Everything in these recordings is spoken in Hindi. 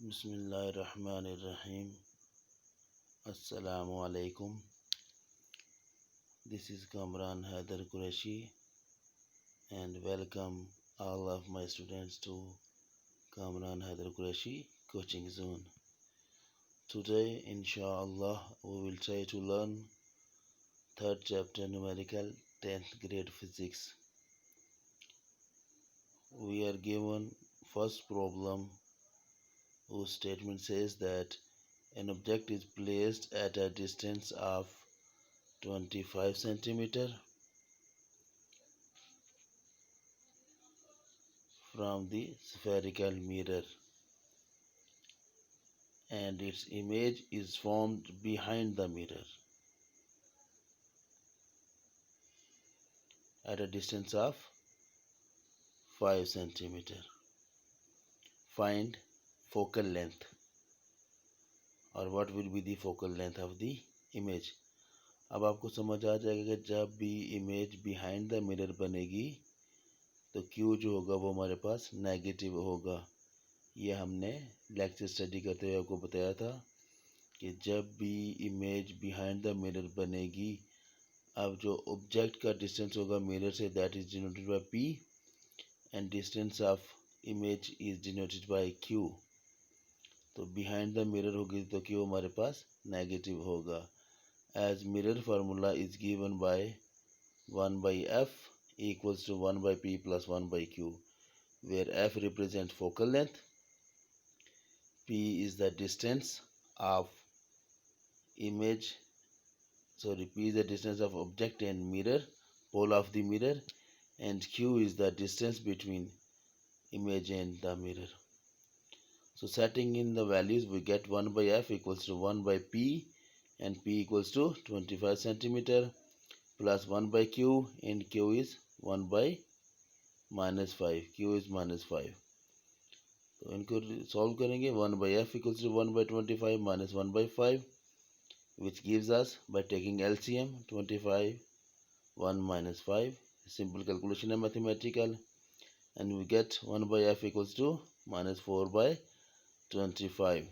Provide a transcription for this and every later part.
Bismillahirrahmanirrahim. Assalamu alaikum. This is Kamran Haider Qureshi and welcome all of my students to Kamran Haider Qureshi Coaching Zone. Today, inshallah, we will try to learn third chapter numerical 10th grade physics. We are given first problem whose statement says that an object is placed at a distance of 25 centimeter from the spherical mirror and its image is formed behind the mirror at a distance of 5 centimeter. Find focal length, और what will be the focal length of the image. अब आपको समझ आ जाएगा कि जब भी इमेज बिहाइंड द मिरर बनेगी तो Q जो होगा वो हमारे पास नेगेटिव होगा. ये हमने लेक्चर स्टडी करते हुए आपको बताया था कि जब भी इमेज बिहाइंड द मिरर बनेगी, अब जो ऑब्जेक्ट का डिस्टेंस होगा मिरर से that is denoted by P and distance of image is denoted by Q. तो बिहाइंड द मिरर होगी तो Q हमारे पास नेगेटिव होगा. As mirror formula is given by 1/f equals to 1/p plus 1/q, where f represents focal length, p is the distance of image, p is the distance of object and mirror, pole of the mirror, and q is the distance between image and the mirror. So setting in the values, we get 1/f equals to 1/p and p equals to 25 centimeter plus 1/q and q is 1/-5. q is -5. तो इनको सॉल्व करेंगे. 1/f equals to 1/25 minus 1/5, which gives us, by taking LCM, 25, 1 minus 5. Simple calculation है mathematical, and we get 1/f equals to -4/25.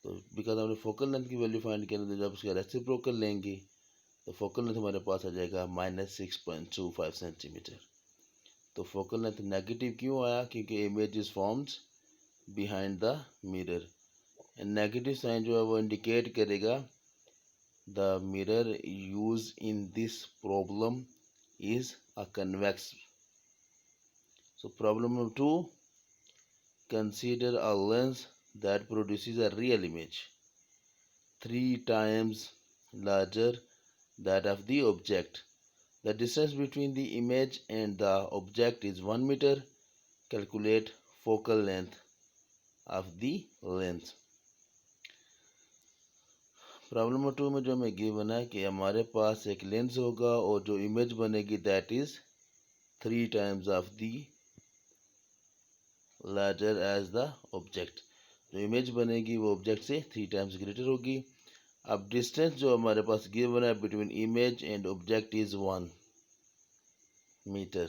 तो बिकॉज हमने फोकल लेंथ की वैल्यू फाइंड करनी, तो जब उसका रेसिप्रोकल लेंगे तो फोकल लेंथ हमारे पास आ जाएगा -6.25 सेंटीमीटर. तो फोकल लेंथ नेगेटिव क्यों आया? क्योंकि image is formed behind the mirror. Negative sign जो है वो इंडिकेट करेगा the mirror use in this problem is a convex. So problem number 2, consider a lens that produces a real image 3 times larger that of the object. The distance between the image and the object is 1 meter. Calculate focal length of the lens. Problem number 2 में जो हमें गिवन है कि हमारे पास एक लेंस होगा और जो इमेज बनेगी that is 3 times of the larger as the object. जो इमेज बनेगी वो ऑब्जेक्ट से 3 टाइम्स ग्रेटर होगी. अब डिस्टेंस जो हमारे पास गिवन है between image and object is 1 meter.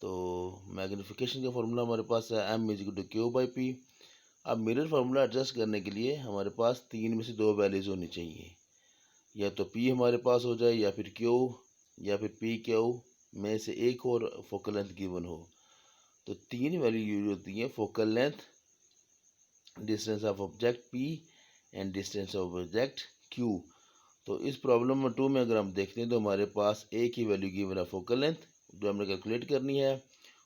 तो मैग्निफिकेशन का फॉर्मूला हमारे पास है m is equal to Q/P. अब मिरर फार्मूला एडजस्ट करने के लिए हमारे पास 3 में से 2 वैल्यूज होनी चाहिए. या तो P हमारे पास हो जाए, या फिर Q, या फिर PQ में से एक और फोकल लेंथ गिवन हो. तो 3 वैल्यू यूज होती है: focal length, distance of object P and distance of object Q. तो इस प्रॉब्लम नंबर 2 में अगर हम देखते हैं तो हमारे पास एक ही वैल्यू गिवन है फोकल लेंथ, जो हमने कैलकुलेट करनी है,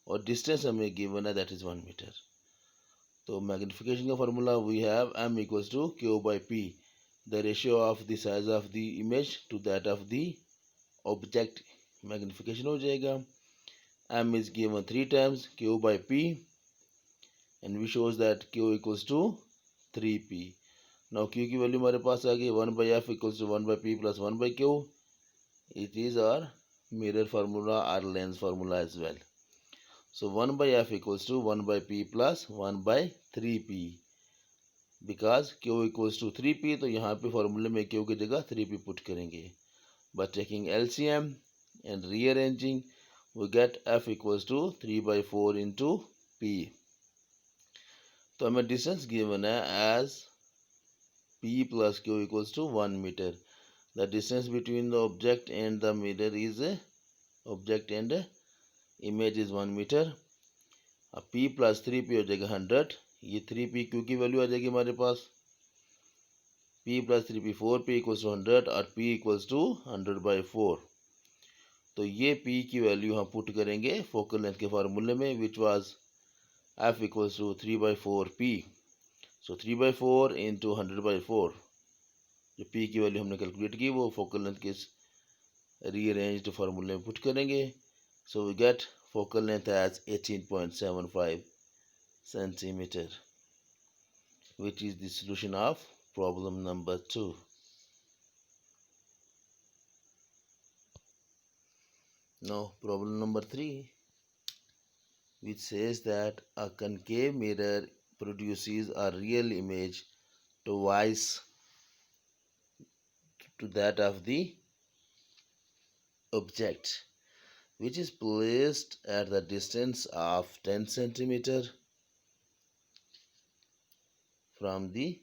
और डिस्टेंस हमें गिवन है दैट इज 1 मीटर. तो मैग्निफिकेशन का formula we have m equals to Q/P, the ratio of the size of the image to that of the object. Magnification हो जाएगा. m is given 3 times Q/P and we shows that Q equals to 3P. Now Q की वैल्यू हमारे पास आ गई 1/f equals to 1/P plus 1/Q. It is our mirror formula or lens formula as well. So 1/f equals to 1/P plus 1/3P. Because Q equals to 3P, तो यहाँ पे फॉर्मूले में Q की जगह 3P पुट करेंगे. By taking LCM and rearranging, we get f equals to 3/4 into P. तो हमें डिस्टेंस गिवन है as P plus Q equals to 1 meter. The distance between the object and the mirror is object and image is 1 meter. अब P plus 3P हो जाएगा 100. ये 3PQ की वैल्यू आ जाएगी हमारे पास. P plus 3P 4P equals to 100 और P equals to 100 by 4. तो ये P की वैल्यू हम पुट करेंगे फोकल लेंथ के फार्मूले में, which was F equals to 3 by 4P. So 3 by 4 into 100 by 4. जो P की वैल्यू हमने कैलकुलेट की वो फोकल लेंथ के रीअरेंज्ड फार्मूले में पुट करेंगे. So we get focal length as 18.75 centimeter, which is the solution of problem number 2. Now problem number 3, which says that a concave mirror produces a real image twice to that of the object, which is placed at the distance of 10 centimeter from the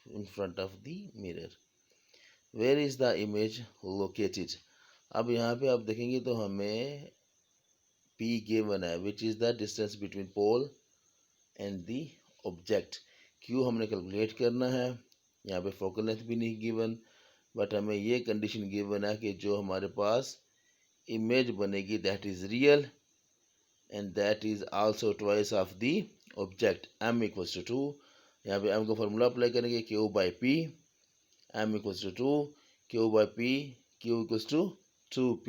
in front of the mirror. Where is the image located? अब यहाँ पे आप देखेंगे तो हमें P given है, which is the distance between pole and the object. Q हमने कैलकुलेट करना है. यहाँ पे फोकल लेंथ भी नहीं गिवन, बट हमें ये कंडीशन गिवन है कि जो हमारे पास इमेज बनेगी that is real and that is also twice of the object. M equals to 2. यहाँ पे M का फॉर्मूला अप्लाई करेंगे Q by P. M equals to 2, Q by P, Q equals to 2P.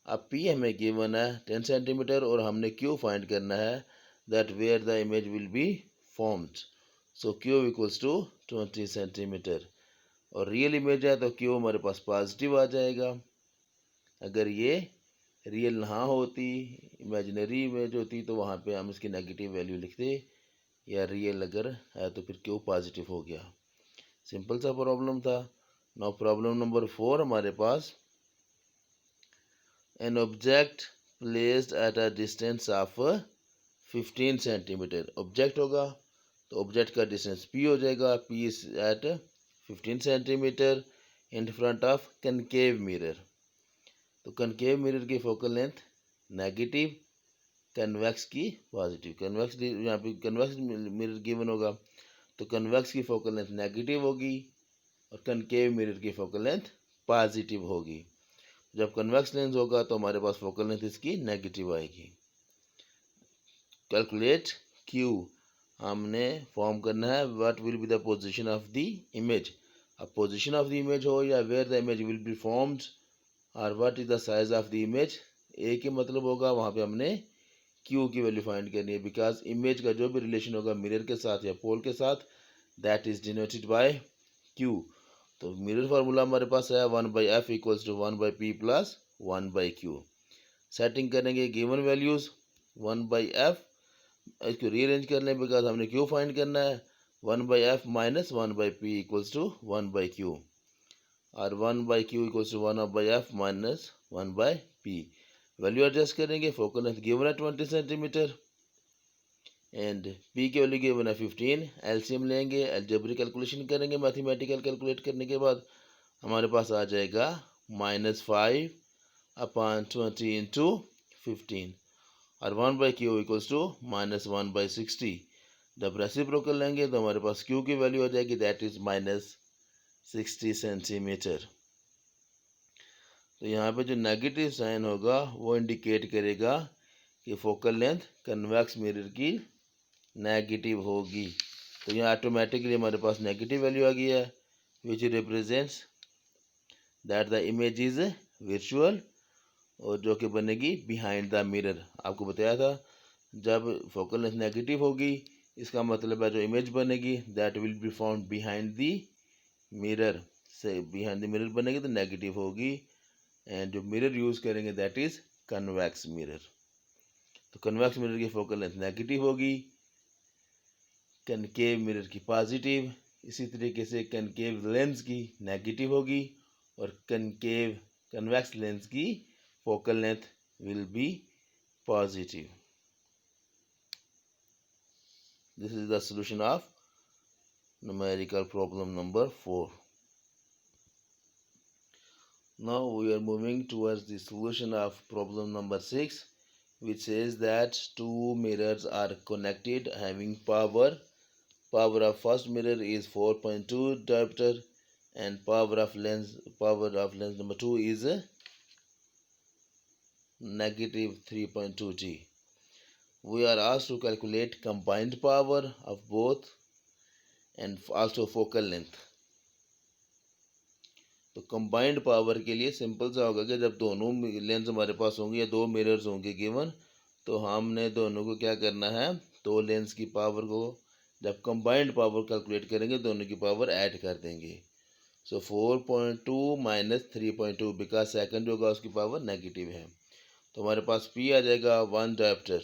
अब P हमें गिवन है 10 सेंटीमीटर और हमने Q फाइंड करना है that where the image will be formed. So Q equals to 20 centimeter. और रियल इमेज है तो Q हमारे पास पॉजिटिव आ जाएगा. अगर ये रियल ना होती, इमेजिनरी इमेज होती, तो वहाँ पे हम इसकी नेगेटिव वैल्यू लिखते, या रियल अगर है तो फिर Q पॉजिटिव हो गया. सिंपल सा प्रॉब्लम था. नाउ प्रॉब्लम नंबर 4 हमारे पास, an object placed at a distance of 15 centimetre. Object होगा तो ऑब्जेक्ट का डिस्टेंस P हो जाएगा. P is at 15 centimetre in front of concave mirror. तो कनकेव मिरर की फोकल लेंथ नेगेटिव, कन्वेक्स की पॉजिटिव. कन्वेक्स यहाँ पे कन्वेक्स मिरर गिवन होगा तो कन्वेक्स की फोकल लेंथ नेगेटिव होगी और कनकेव मिरर की फोकल लेंथ पॉजिटिव होगी. जब कन्वेक्स लेंस होगा तो हमारे पास फोकल लेंथ इसकी नेगेटिव आएगी. Calculate Q. हमने फॉर्म करना है what will be the position of the image. अब पोजीशन ऑफ द इमेज हो या where the image will be formed और what is the size of the image, एक ही मतलब होगा. वहाँ पे हमने Q की वैल्यू फाइंड करनी है, बिकॉज इमेज का जो भी रिलेशन होगा मिरर के साथ या पोल के साथ that is denoted by Q. तो मिरर फार्मूला हमारे पास है 1/F equals to 1/P plus 1/Q. Setting करेंगे गिवन वैल्यूज 1/F, इसको रीअरेंज कर लें बिकॉज हमने Q फाइंड करना है. 1/F minus 1/P equals to 1/Q और 1/Q equals to 1/F minus 1/P. Value adjust करेंगे. फोकल लेंथ गिवन है 20 सेंटीमीटर एंड P की वैल्यू गिवन है 15. एलसीएम लेंगे, अलजेब्रिक कैलकुलेशन करेंगे. मैथमेटिकल कैलकुलेट करने के बाद हमारे पास आ जाएगा -5/20 इंटू 15 और 1/Q इक्वल्स टू -1/60. जब रेसिप्रोकल लेंगे तो हमारे पास Q की वैल्यू आ जाएगी दैट इज -60 सेंटीमीटर. तो यहाँ पे जो नेगेटिव साइन होगा वो इंडिकेट करेगा कि फोकल लेंथ कन्वेक्स मिरर की नेगेटिव होगी. तो यहाँ ऑटोमेटिकली हमारे पास नेगेटिव वैल्यू आ गई है विच represents that the image is virtual और जो कि बनेगी बिहाइंड द मिरर. आपको बताया था जब फोकल लेंथ नेगेटिव होगी इसका मतलब है जो इमेज बनेगी that will be found behind the mirror. से बिहाइंड द मिरर बनेगी तो नेगेटिव होगी एंड जो मिरर यूज करेंगे दैट इज कन्वेक्स मिरर. तो कन्वेक्स मिरर की फोकल लेंथ नेगेटिव होगी, कनकेव मिरर की पॉजिटिव. इसी तरीके से कनकेव लेंस की नेगेटिव होगी और कन्वेक्स लेंस की focal length will be positive. This is the solution of numerical problem number 4. Now we are moving towards the solution of problem number 6, which says that two mirrors are connected having power. Power of first mirror is 4.2 diopter and power of lens number 2 is negative 3.2 G. We are asked to calculate combined power of both and also focal length. तो कंबाइंड पावर के लिए सिंपल सा होगा कि जब दोनों लेंस हमारे पास होंगे या दो मिरर्स होंगे गिवन, तो हमने दोनों को क्या करना है, दो लेंस की पावर को जब कंबाइंड पावर कैलकुलेट करेंगे दोनों की पावर ऐड कर देंगे. सो 4.2 माइनस 3.2 बिकॉज सेकंड होगा उसकी पावर नेगेटिव है, तो हमारे पास P आ जाएगा 1 dioptre.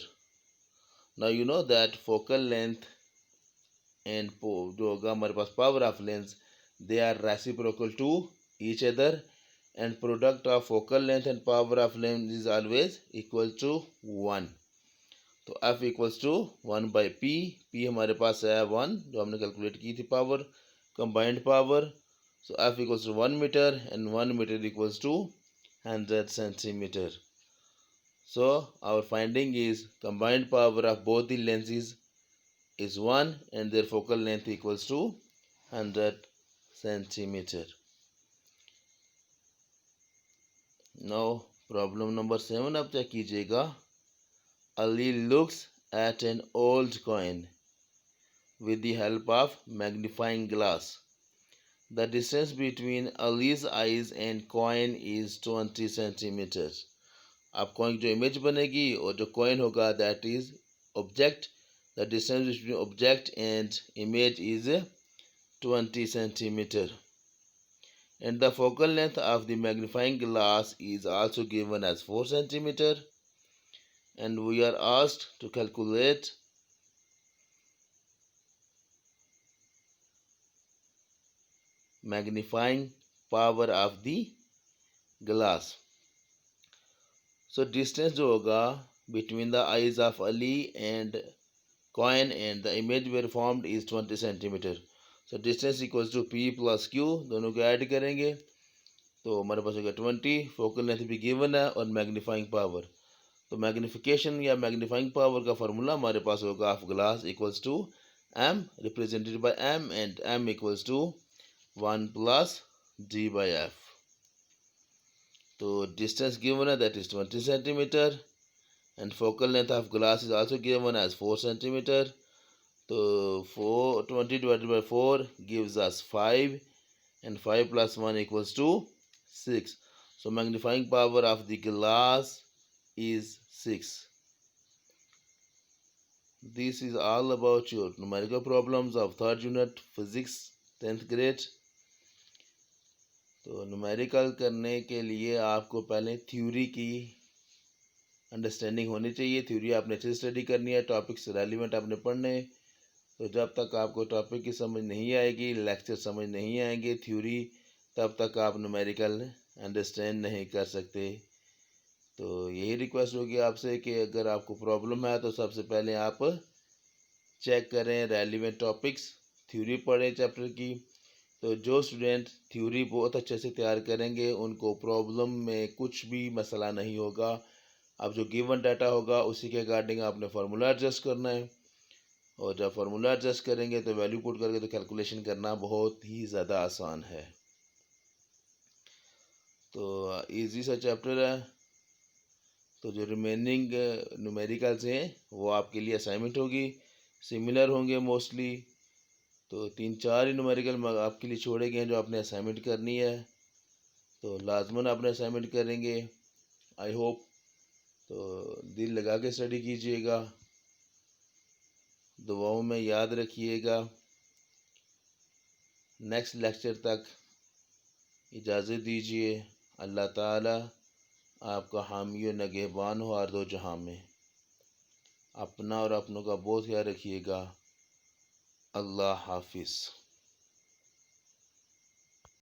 Now you know that focal length and जो होगा हमारे पास power of lens, they are reciprocal to each other and product of focal length and power of lens is always equal to 1. तो F equals to 1 by P. P हमारे पास है 1 जो हमने कैलकुलेट की थी power, combined power. So F equals to 1 meter and 1 meter equals to 100 centimeter. So our finding is combined power of both the lenses is 1 and their focal length equals to 100 centimeter. Now problem number 7 आप चेक कीजिएगा. Ali looks at an old coin with the help of magnifying glass. The distance between Ali's eyes and coin is 20 centimeters. अब कॉइन जो इमेज बनेगी और जो कॉइन होगा that is object. The distance between object and image is 20 centimeter. And the focal length of the magnifying glass is also given as 4 centimeter. And we are asked to calculate magnifying power of the glass. So distance जो होगा between the eyes of Ali and coin and the image were formed is 20 centimeter. So distance equals to P plus Q, दोनों को ऐड करेंगे तो हमारे पास होगा 20. फोकल लेंथ भी गिवन है और मैग्नीफाइंग पावर. तो मैग्निफिकेशन या मैग्नीफाइंग पावर का फार्मूला हमारे पास होगा of glass equals to M represented by M and M equals to 1 plus D by F. तो डिस्टेंस गिवन है that is 20 centimeter and focal length of glass is also given as 4 centimeter. तो 20 divided by 4 gives us 5 and 5 plus 1 equals to 6. So magnifying power of the glass is 6. This is all about your numerical problems of 3rd unit physics 10th grade. तो न्यूमेरिकल करने के लिए आपको पहले थ्योरी की अंडरस्टैंडिंग होनी चाहिए. थ्योरी आपने अच्छे से स्टडी करनी है, टॉपिक्स रेलिवेंट आपने पढ़ने. तो जब तक आपको टॉपिक की समझ नहीं आएगी, लेक्चर समझ नहीं आएंगे, थ्योरी, तब तक आप न्यूमेरिकल अंडरस्टैंड नहीं कर सकते. तो यही रिक्वेस्ट होगी आपसे कि अगर आपको प्रॉब्लम है तो सबसे पहले आप चेक करें रेलिवेंट टॉपिक्स, थ्योरी पढ़ें चैप्टर की. तो जो स्टूडेंट थ्योरी बहुत अच्छे से तैयार करेंगे उनको प्रॉब्लम में कुछ भी मसला नहीं होगा. अब जो गिवन डाटा होगा उसी के अकॉर्डिंग आपने फार्मूला एडजस्ट करना है और जब फार्मूला एडजस्ट करेंगे तो वैल्यू पुट करके तो कैलकुलेशन करना बहुत ही ज़्यादा आसान है. तो इजी सा चैप्टर है. तो जो रिमेनिंग न्यूमेरिकल्स हैं वो आपके लिए असाइनमेंट होगी, सिमिलर होंगे मोस्टली. तो 3-4 ही न्यूमेरिकल आपके लिए छोड़े गए हैं जो आपने असाइनमेंट करनी है. तो लाजमन आपने असाइनमेंट करेंगे आई होप. तो दिल लगा के स्टडी कीजिएगा, दुआओं में याद रखिएगा. नेक्स्ट लेक्चर तक इजाज़त दीजिए. अल्लाह ताला आपका हामी और नगहबान हो हर दो जहां में. अपना और अपनों का बहुत ख्याल रखिएगा. अल्लाह हाफिज़.